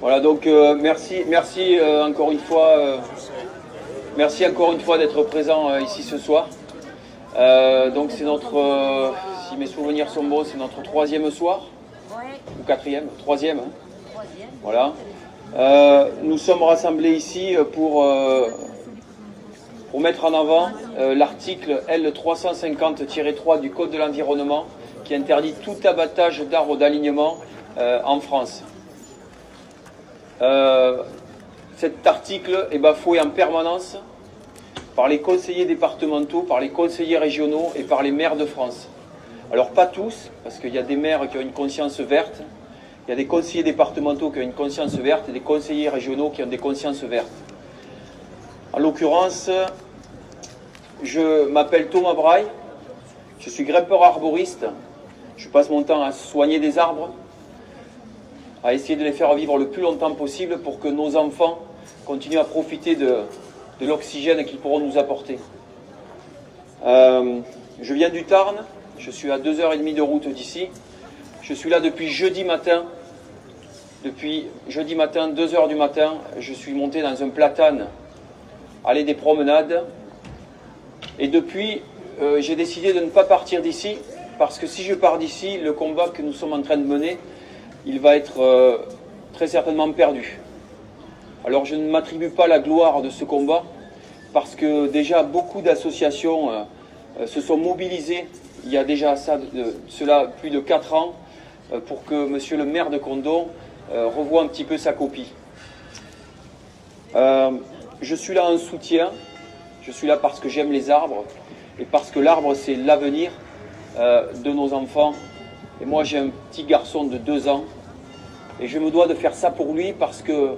Voilà, donc merci encore une fois, merci encore une fois d'être présent ici ce soir. Donc c'est notre, si mes souvenirs sont bons, c'est notre troisième soir, ou quatrième, troisième. Hein. Voilà. Nous sommes rassemblés ici pour mettre en avant l'article L350-3 du Code de l'environnement qui interdit tout abattage d'arbres d'alignement en France. Cet article est bafoué en permanence par les conseillers départementaux, par les conseillers régionaux et par les maires de France. Alors pas tous, parce qu'il y a des maires qui ont une conscience verte, il y a des conseillers départementaux qui ont une conscience verte et des conseillers régionaux qui ont des consciences vertes. En l'occurrence, je m'appelle Thomas Braille, je suis grimpeur arboriste, je passe mon temps à soigner des arbres, à essayer de les faire vivre le plus longtemps possible pour que nos enfants continuent à profiter de l'oxygène qu'ils pourront nous apporter. Je viens du Tarn, je suis à 2h30 de route d'ici. Je suis là depuis jeudi matin. Depuis jeudi matin, 2h du matin, je suis monté dans un platane, aller des promenades. Et depuis, j'ai décidé de ne pas partir d'ici, parce que si je pars d'ici, le combat que nous sommes en train de mener, il va être très certainement perdu. Alors je ne m'attribue pas la gloire de ce combat, parce que déjà beaucoup d'associations se sont mobilisées, il y a déjà cela plus de 4 ans, pour que monsieur le maire de Condom revoie un petit peu sa copie. Je suis là en soutien, je suis là parce que j'aime les arbres, et parce que l'arbre c'est l'avenir de nos enfants. Et moi j'ai un petit garçon de 2 ans, et je me dois de faire ça pour lui, parce que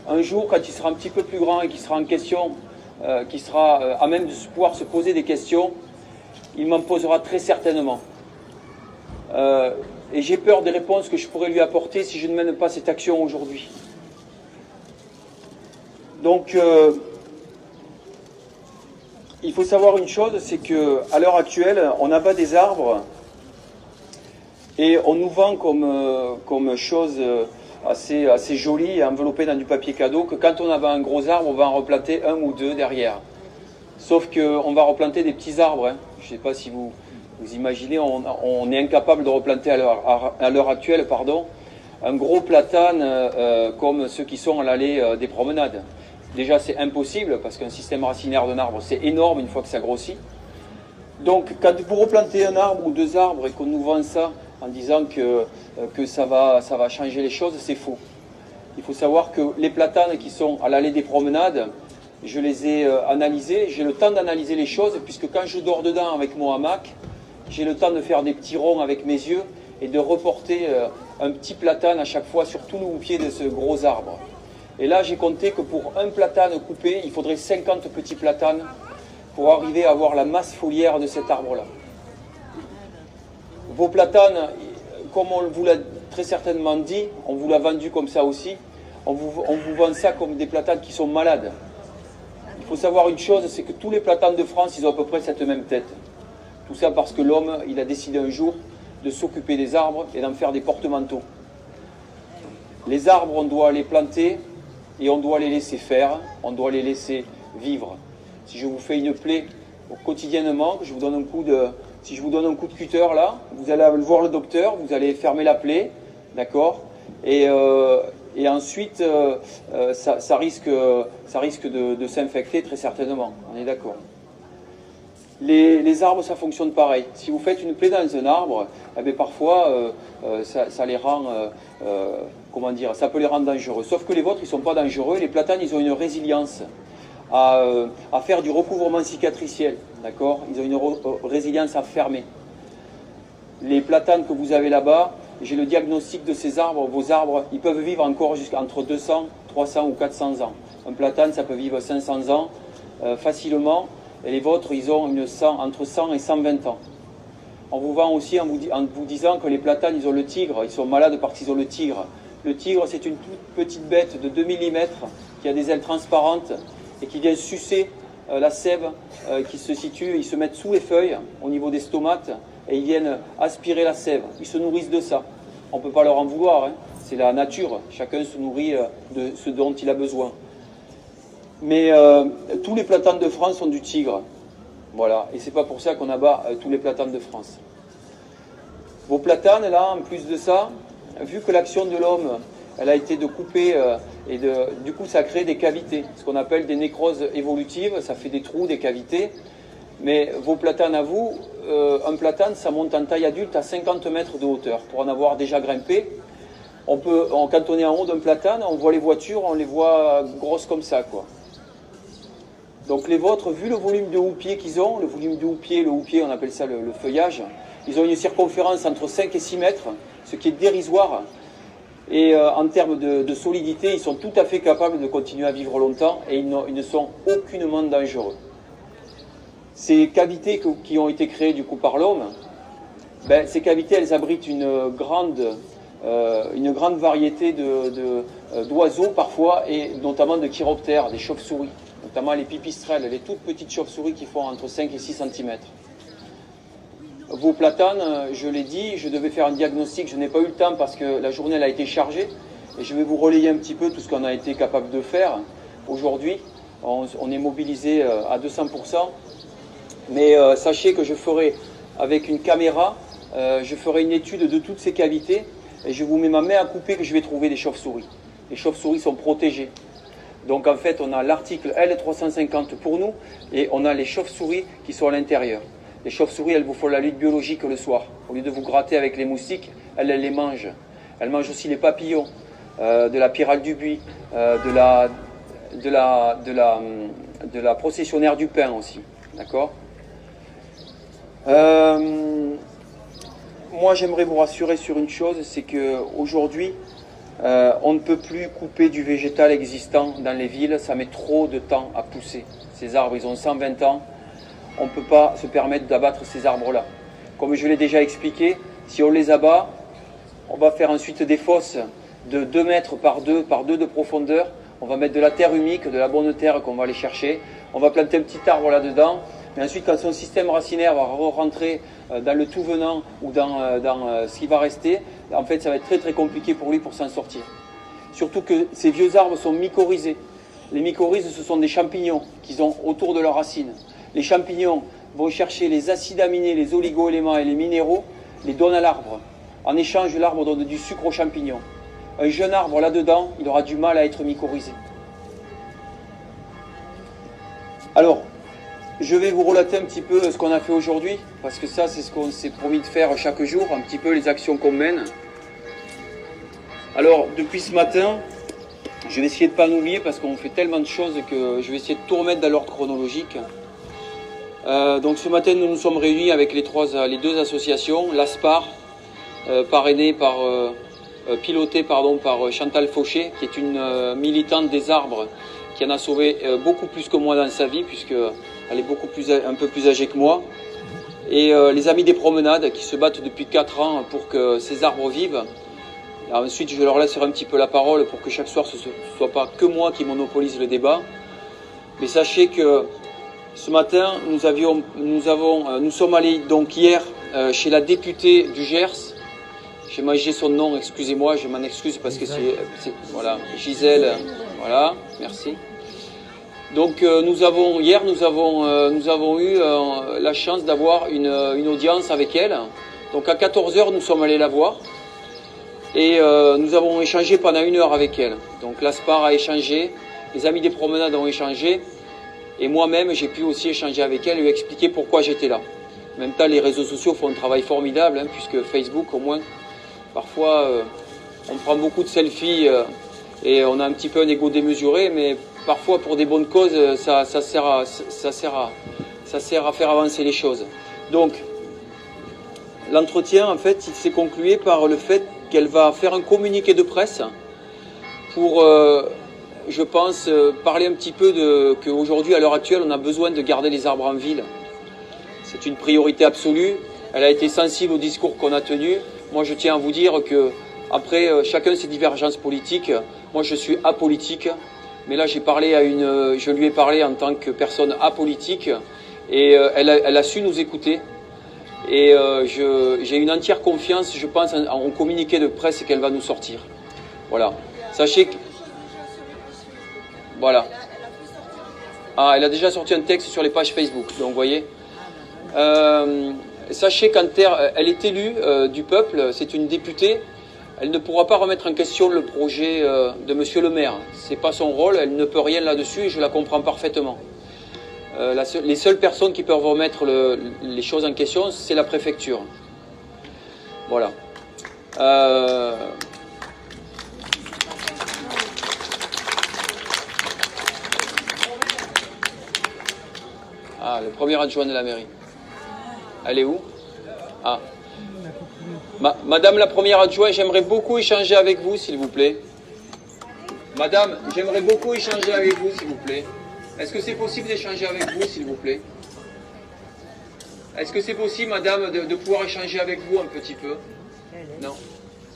un jour, quand il sera un petit peu plus grand et qu'il sera en question, qu'il sera à même de pouvoir se poser des questions, il m'en posera très certainement. Et j'ai peur des réponses que je pourrais lui apporter si je ne mène pas cette action aujourd'hui. Donc, il faut savoir une chose, c'est qu'à l'heure actuelle, on abat des arbres et on nous vend comme chose assez jolie et enveloppée dans du papier cadeau que quand on abat un gros arbre, on va en replanter 1 ou 2 derrière. Sauf qu'on va replanter des petits arbres. Hein. Je ne sais pas si vous imaginez, on est incapable de replanter à l'heure actuelle, un gros platane comme ceux qui sont à l'allée des promenades. Déjà, c'est impossible parce qu'un système racinaire d'un arbre, c'est énorme une fois que ça grossit. Donc, quand vous replantez un arbre ou 2 arbres et qu'on nous vend ça en disant que ça va changer les choses, c'est faux. Il faut savoir que les platanes qui sont à l'allée des promenades, je les ai analysés, j'ai le temps d'analyser les choses, puisque quand je dors dedans avec mon hamac, j'ai le temps de faire des petits ronds avec mes yeux et de reporter un petit platane à chaque fois sur tout le pied de ce gros arbre. Et là, j'ai compté que pour un platane coupé, il faudrait 50 petits platanes pour arriver à avoir la masse foliaire de cet arbre-là. Vos platanes, comme on vous l'a très certainement dit, on vous l'a vendu comme ça aussi, on vous vend ça comme des platanes qui sont malades. Il faut savoir une chose, c'est que tous les platanes de France, ils ont à peu près cette même tête. Tout ça parce que l'homme, il a décidé un jour de s'occuper des arbres et d'en faire des porte-manteaux. Les arbres, on doit les planter et on doit les laisser faire, on doit les laisser vivre. Si je vous fais une plaie quotidiennement, si je vous donne un coup de cutter là, vous allez voir le docteur, vous allez fermer la plaie, d'accord, et ensuite ça risque de s'infecter très certainement, on est d'accord. Les arbres, ça fonctionne pareil. Si vous faites une plaie dans un arbre, eh bien, parfois ça les rend, comment dire, ça peut les rendre dangereux. Sauf que les vôtres, ils ne sont pas dangereux. Les platanes, ils ont une résilience à faire du recouvrement cicatriciel, d'accord. Ils ont une résilience à fermer. Les platanes que vous avez là-bas, j'ai le diagnostic de ces arbres. Vos arbres, ils peuvent vivre encore jusqu'entre 200, 300 ou 400 ans. Un platane, ça peut vivre 500 ans facilement. Et les vôtres, ils ont entre 100 et 120 ans. On vous vend aussi en vous disant que les platanes, ils ont le tigre. Ils sont malades parce qu'ils ont le tigre. Le tigre, c'est une toute petite bête de 2 mm qui a des ailes transparentes et qui vient sucer la sève qui se situe, ils se mettent sous les feuilles au niveau des stomates et ils viennent aspirer la sève. Ils se nourrissent de ça. On ne peut pas leur en vouloir, hein. C'est la nature. Chacun se nourrit de ce dont il a besoin. Mais tous les platanes de France sont du tigre. Voilà. Et c'est pas pour ça qu'on abat tous les platanes de France. Vos platanes, là, en plus de ça, vu que l'action de l'homme, elle a été de couper du coup, ça crée des cavités, ce qu'on appelle des nécroses évolutives. Ça fait des trous, des cavités. Mais vos platanes à vous, un platane, ça monte en taille adulte à 50 mètres de hauteur. Pour en avoir déjà grimpé, quand on est en haut d'un platane, on voit les voitures, on les voit grosses comme ça, quoi. Donc les vôtres, vu le volume de houppier qu'ils ont, le houppier, on appelle ça le feuillage, ils ont une circonférence entre 5 et 6 mètres, ce qui est dérisoire. Et en termes de solidité, ils sont tout à fait capables de continuer à vivre longtemps et ils ne sont aucunement dangereux. Ces cavités qui ont été créées du coup par l'homme, ces cavités, elles abritent une grande variété d'oiseaux parfois, et notamment de chiroptères, des chauves-souris, notamment les pipistrelles, les toutes petites chauves-souris qui font entre 5 et 6 cm. Vos platanes, je l'ai dit, je devais faire un diagnostic, je n'ai pas eu le temps parce que la journée elle a été chargée, et je vais vous relayer un petit peu tout ce qu'on a été capable de faire. Aujourd'hui, on est mobilisé à 200%, mais sachez que je ferai, avec une caméra, je ferai une étude de toutes ces cavités, et je vous mets ma main à couper que je vais trouver des chauves-souris. Les chauves-souris sont protégées. Donc en fait, on a l'article L350 pour nous, et on a les chauves-souris qui sont à l'intérieur. Les chauves-souris, elles vous font la lutte biologique le soir. Au lieu de vous gratter avec les moustiques, elles les mangent. Elles mangent aussi les papillons, de la pyrale du buis, de la processionnaire du pin aussi. D'accord ? Moi, j'aimerais vous rassurer sur une chose, c'est qu'aujourd'hui, on ne peut plus couper du végétal existant dans les villes, ça met trop de temps à pousser. Ces arbres, ils ont 120 ans, on ne peut pas se permettre d'abattre ces arbres-là. Comme je l'ai déjà expliqué, si on les abat, on va faire ensuite des fosses de 2 mètres par 2 de profondeur, on va mettre de la terre humique, de la bonne terre qu'on va aller chercher, on va planter un petit arbre là-dedans, mais ensuite quand son système racinaire va rentrer dans le tout venant ou dans ce qui va rester, en fait ça va être très très compliqué pour lui pour s'en sortir. Surtout que ces vieux arbres sont mycorhizés. Les mycorhizes, ce sont des champignons qu'ils ont autour de leurs racines. Les champignons vont chercher les acides aminés, les oligo-éléments et les minéraux, les donnent à l'arbre. En échange, l'arbre donne du sucre aux champignons. Un jeune arbre là-dedans, il aura du mal à être mycorhizé. Alors, je vais vous relater un petit peu ce qu'on a fait aujourd'hui, parce que ça, c'est ce qu'on s'est promis de faire chaque jour, un petit peu les actions qu'on mène. Alors, depuis ce matin, je vais essayer de ne pas m'oublier, parce qu'on fait tellement de choses que je vais essayer de tout remettre dans l'ordre chronologique. Donc ce matin, nous nous sommes réunis avec les deux associations, l'ASPAR, pilotée par Chantal Fauché, qui est une militante des arbres, qui en a sauvé beaucoup plus que moi dans sa vie, puisqu'elle est un peu plus âgée que moi. Et les Amis des Promenades, qui se battent depuis 4 ans pour que ces arbres vivent. Alors ensuite, je leur laisserai un petit peu la parole pour que chaque soir, ce ne soit pas que moi qui monopolise le débat. Mais sachez que ce matin, nous sommes allés donc hier chez la députée du Gers. J'ai mangé son nom, excusez-moi, je m'en excuse parce que c'est voilà, Gisèle, voilà, merci. Donc hier nous avons eu la chance d'avoir une audience avec elle. Donc à 14 h nous sommes allés la voir et nous avons échangé pendant 1 heure avec elle. Donc l'ASPAR a échangé, les Amis des Promenades ont échangé. Et moi-même, j'ai pu aussi échanger avec elle et lui expliquer pourquoi j'étais là. En même temps, les réseaux sociaux font un travail formidable, hein, puisque Facebook, au moins, parfois, on prend beaucoup de selfies et on a un petit peu un ego démesuré, mais parfois, pour des bonnes causes, ça sert à faire avancer les choses. Donc, l'entretien, en fait, il s'est conclu par le fait qu'elle va faire un communiqué de presse pour... je pense parler un petit peu qu'aujourd'hui, à l'heure actuelle, on a besoin de garder les arbres en ville. C'est une priorité absolue. Elle a été sensible au discours qu'on a tenu. Moi, je tiens à vous dire que, après, chacun ses divergences politiques. Moi, je suis apolitique. mais là je lui ai parlé en tant que personne apolitique et elle a su nous écouter. Et j'ai une entière confiance, je pense, en communiqué de presse qu'elle va nous sortir. Voilà. Sachez que... Voilà. Ah, elle a déjà sorti un texte sur les pages Facebook, donc vous voyez. Sachez qu'elle est élue du peuple, c'est une députée. Elle ne pourra pas remettre en question le projet de Monsieur le maire. C'est pas son rôle, elle ne peut rien là-dessus et je la comprends parfaitement. Les seules personnes qui peuvent remettre les choses en question, c'est la préfecture. Voilà. Ah, le premier adjoint de la mairie. Elle est où? Ah. Madame la première adjointe, j'aimerais beaucoup échanger avec vous, s'il vous plaît. Madame, j'aimerais beaucoup échanger avec vous, s'il vous plaît. Est-ce que c'est possible d'échanger avec vous, s'il vous plaît? Est-ce que c'est possible, madame, de pouvoir échanger avec vous un petit peu? Non?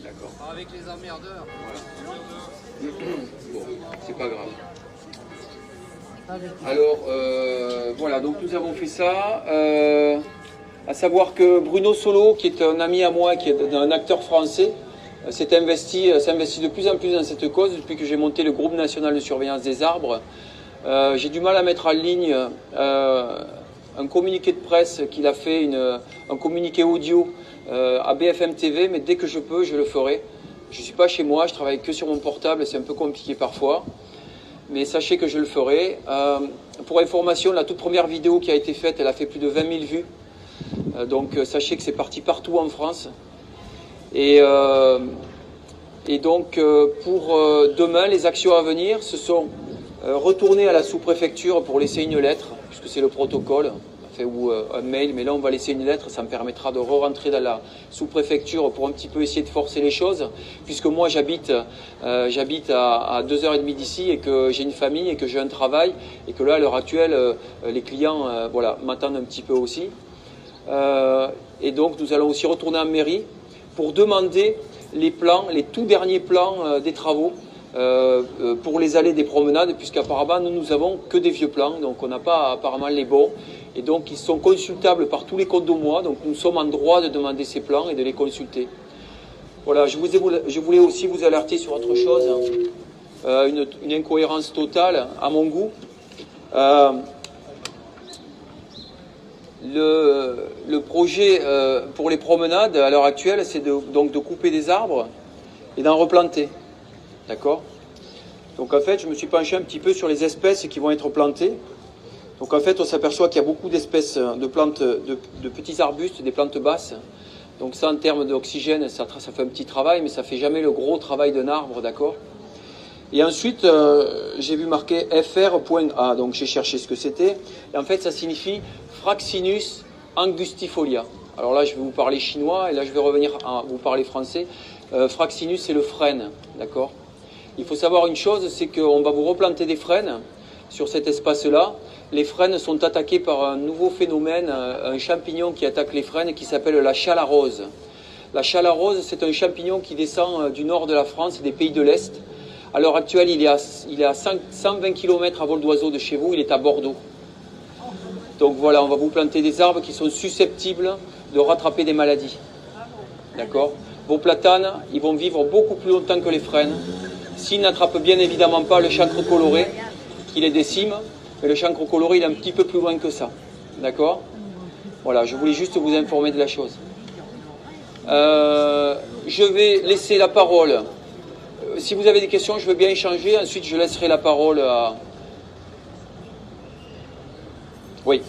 D'accord. Avec les emmerdeurs. Voilà. Bon, c'est pas grave. Alors, voilà, donc nous avons fait ça. À savoir que Bruno Solo, qui est un ami à moi, qui est un acteur français, s'investit de plus en plus dans cette cause depuis que j'ai monté le groupe national de surveillance des arbres. J'ai du mal à mettre en ligne un communiqué de presse qu'il a fait, un communiqué audio à BFM TV, mais dès que je peux, je le ferai. Je ne suis pas chez moi, je travaille que sur mon portable, c'est un peu compliqué parfois, mais sachez que je le ferai. Pour information, la toute première vidéo qui a été faite, elle a fait plus de 20 000 vues, donc sachez que c'est parti partout en France. Et donc pour demain, les actions à venir, ce sont retourner à la sous-préfecture pour laisser une lettre, puisque c'est le protocole, ou un mail, mais là on va laisser une lettre, ça me permettra de re-rentrer dans la sous-préfecture pour un petit peu essayer de forcer les choses, puisque moi j'habite à 2h30 d'ici et que j'ai une famille et que j'ai un travail, et que là à l'heure actuelle les clients voilà, m'attendent un petit peu aussi. Et donc nous allons aussi retourner en mairie pour demander les plans, les tout derniers plans des travaux pour les allées des promenades, puisqu'apparemment nous avons que des vieux plans, donc on n'a pas apparemment les bons, et donc ils sont consultables par tous les condomois, donc nous sommes en droit de demander ces plans et de les consulter. Voilà, je voulais aussi vous alerter sur autre chose, une incohérence totale à mon goût. Le projet pour les promenades à l'heure actuelle, c'est donc de couper des arbres et d'en replanter. D'accord? Donc en fait, je me suis penché un petit peu sur les espèces qui vont être plantées. Donc en fait, on s'aperçoit qu'il y a beaucoup d'espèces de plantes, de petits arbustes, des plantes basses. Donc ça, en termes d'oxygène, ça fait un petit travail, mais ça fait jamais le gros travail d'un arbre, d'accord? Et ensuite, j'ai vu marqué FR.A, donc j'ai cherché ce que c'était. Et en fait, ça signifie Fraxinus angustifolia. Alors là, je vais vous parler chinois, et là, je vais revenir à vous parler français. Fraxinus, c'est le frêne, d'accord? Il faut savoir une chose, c'est qu'on va vous replanter des frênes sur cet espace-là. Les frênes sont attaqués par un nouveau phénomène, un champignon qui attaque les frênes qui s'appelle la chalarose. La chalarose, c'est un champignon qui descend du nord de la France et des pays de l'Est. À l'heure actuelle, il est à 120 km à vol d'oiseau de chez vous, il est à Bordeaux. Donc voilà, on va vous planter des arbres qui sont susceptibles de rattraper des maladies. D'accord? Vos platanes, ils vont vivre beaucoup plus longtemps que les frênes. S'ils n'attrapent bien évidemment pas le chancre coloré, qui les décime, mais le chancre coloré, il est un petit peu plus loin que ça. D'accord? Voilà, je voulais juste vous informer de la chose. Je vais laisser la parole. Si vous avez des questions, je veux bien échanger. Ensuite, je laisserai la parole à... Oui.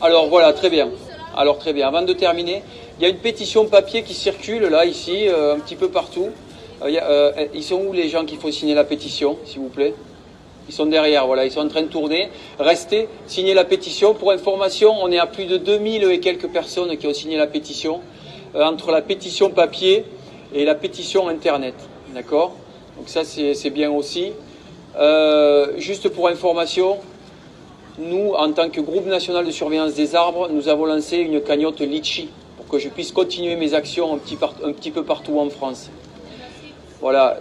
Alors voilà, très bien. Alors très bien, avant de terminer, il y a une pétition papier qui circule là, ici, un petit peu partout. Ils sont où les gens qui font signer la pétition, s'il vous plaît? Ils sont derrière, voilà, ils sont en train de tourner. Restez, signez la pétition. Pour information, on est à plus de 2000 et quelques personnes qui ont signé la pétition, entre la pétition papier et la pétition Internet. D'accord? Donc ça, c'est bien aussi. Juste pour information, nous, en tant que groupe national de surveillance des arbres, nous avons lancé une cagnotte Litchi pour que je puisse continuer mes actions un petit peu partout en France. Voilà.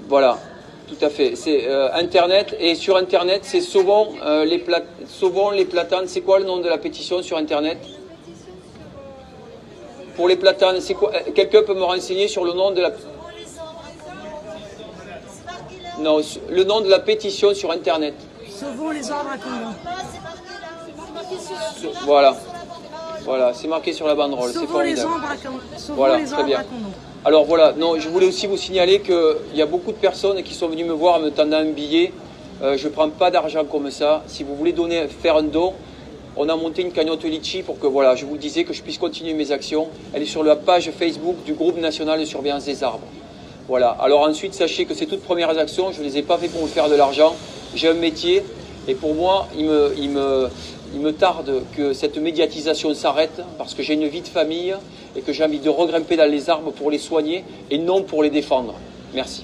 Voilà, tout à fait. C'est Internet, et sur Internet, c'est souvent, les platanes. C'est quoi le nom de la pétition sur Internet? Pour les platanes, c'est quoi? Quelqu'un peut me renseigner sur le nom de la... Non, le nom de la pétition sur Internet. Sauvons les arbres à Condom. Voilà. Voilà, c'est marqué sur la banderole. C'est Sauvons les formidable. arbres à Condom. Voilà, très bien. Alors voilà, non, je voulais aussi vous signaler qu'il y a beaucoup de personnes qui sont venues me voir en me tendant un billet. Je ne prends pas d'argent comme ça. Si vous voulez faire un don, on a monté une cagnotte Litchi pour que, voilà, je vous le disais, que je puisse continuer mes actions. Elle est sur la page Facebook du groupe national de surveillance des arbres. Voilà. Alors ensuite, sachez que ces toutes premières actions, je ne les ai pas fait pour me faire de l'argent. J'ai un métier et pour moi, il me tarde que cette médiatisation s'arrête parce que j'ai une vie de famille et que j'ai envie de regrimper dans les arbres pour les soigner et non pour les défendre. Merci.